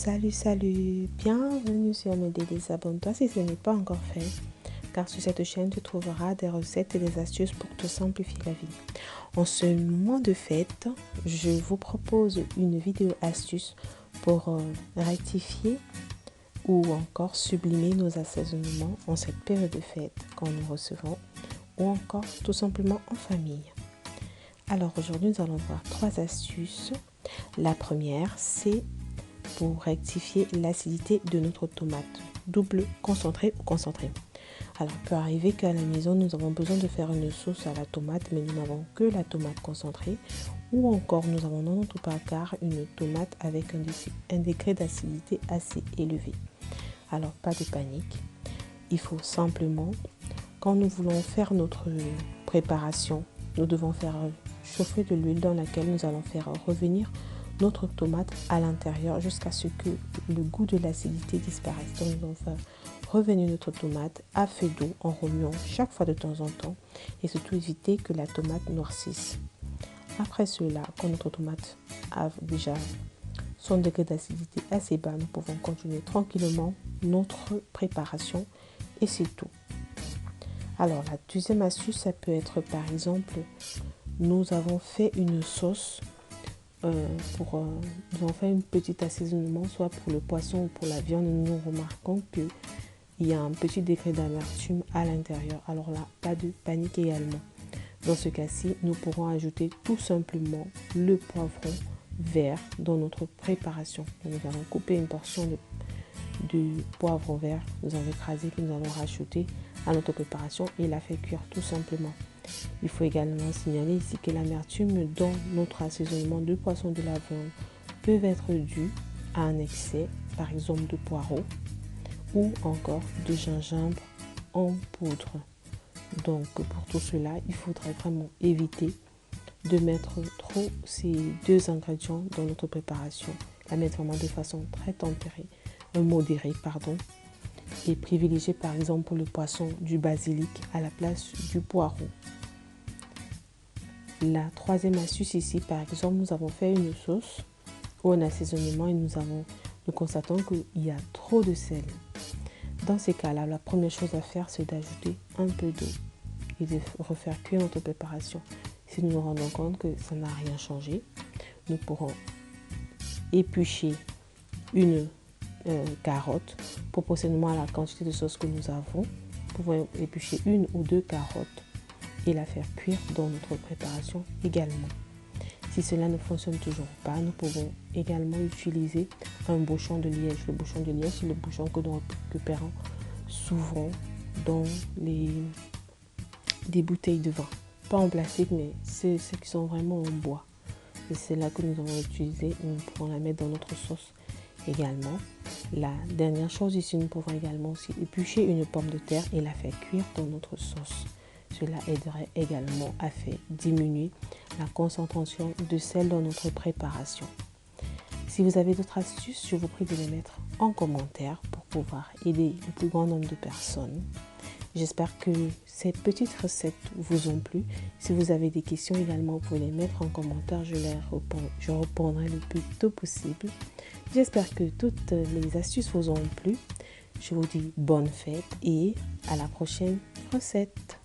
Salut, bienvenue sur mes délices, abonne-toi si ce n'est pas encore fait, car sur cette chaîne tu trouveras des recettes et des astuces pour te simplifier la vie. En ce moment de fête, je vous propose une vidéo astuce pour rectifier ou encore sublimer nos assaisonnements en cette période de fête quand nous recevons ou encore tout simplement en famille. Alors aujourd'hui nous allons voir 3 astuces. La première, c'est pour rectifier l'acidité de notre tomate, double concentré ou concentré. Alors, il peut arriver qu'à la maison, nous avons besoin de faire une sauce à la tomate, mais nous n'avons que la tomate concentrée, ou encore nous avons dans notre placard une tomate avec un degré d'acidité assez élevé. Alors, pas de panique. Il faut simplement, quand nous voulons faire notre préparation, nous devons faire chauffer de l'huile dans laquelle nous allons faire revenir notre tomate à l'intérieur jusqu'à ce que le goût de l'acidité disparaisse. Donc nous allons faire revenir notre tomate à feu d'eau en remuant chaque fois de temps en temps et surtout éviter que la tomate noircisse. Après cela, quand notre tomate a déjà son degré d'acidité assez bas, nous pouvons continuer tranquillement notre préparation et c'est tout. Alors la deuxième astuce, ça peut être par exemple, nous avons fait une sauce nous avons fait un petit assaisonnement soit pour le poisson ou pour la viande. Nous remarquons qu'il y a un petit degré d'amertume à l'intérieur. Alors là, pas de panique également. Dans ce cas-ci, nous pourrons ajouter tout simplement le poivron vert dans notre préparation. Donc, nous allons couper une portion de poivron vert, nous allons écraser, puis nous allons rajouter à notre préparation et la faire cuire tout simplement. Il faut également signaler ici que l'amertume dans notre assaisonnement de poisson de la viande peut être due à un excès, par exemple de poireaux ou encore de gingembre en poudre. Donc pour tout cela, il faudrait vraiment éviter de mettre trop ces deux ingrédients dans notre préparation. La mettre vraiment de façon très modérée, et privilégier par exemple pour le poisson du basilic à la place du poireau. La troisième astuce ici, par exemple, nous avons fait une sauce ou un assaisonnement et nous constatons qu'il y a trop de sel. Dans ces cas-là, la première chose à faire, c'est d'ajouter un peu d'eau et de refaire cuire notre préparation. Si nous nous rendons compte que ça n'a rien changé, nous pourrons éplucher une carotte proportionnellement à la quantité de sauce que nous avons. Nous pouvons éplucher 1 ou 2 carottes et la faire cuire dans notre préparation également. Si cela ne fonctionne toujours pas, nous pouvons également utiliser un bouchon de liège. Le bouchon de liège, c'est le bouchon que nous récupérons souvent dans des bouteilles de vin. Pas en plastique, mais c'est ceux qui sont vraiment en bois. C'est là que nous allons utiliser. Nous pouvons la mettre dans notre sauce également. La dernière chose ici, nous pouvons également aussi éplucher une pomme de terre et la faire cuire dans notre sauce. Cela aiderait également à faire diminuer la concentration de sel dans notre préparation. Si vous avez d'autres astuces, je vous prie de les mettre en commentaire pour pouvoir aider le plus grand nombre de personnes. J'espère que ces petites recettes vous ont plu. Si vous avez des questions également, vous pouvez les mettre en commentaire. Je répondrai le plus tôt possible. J'espère que toutes les astuces vous ont plu. Je vous dis bonne fête et à la prochaine recette.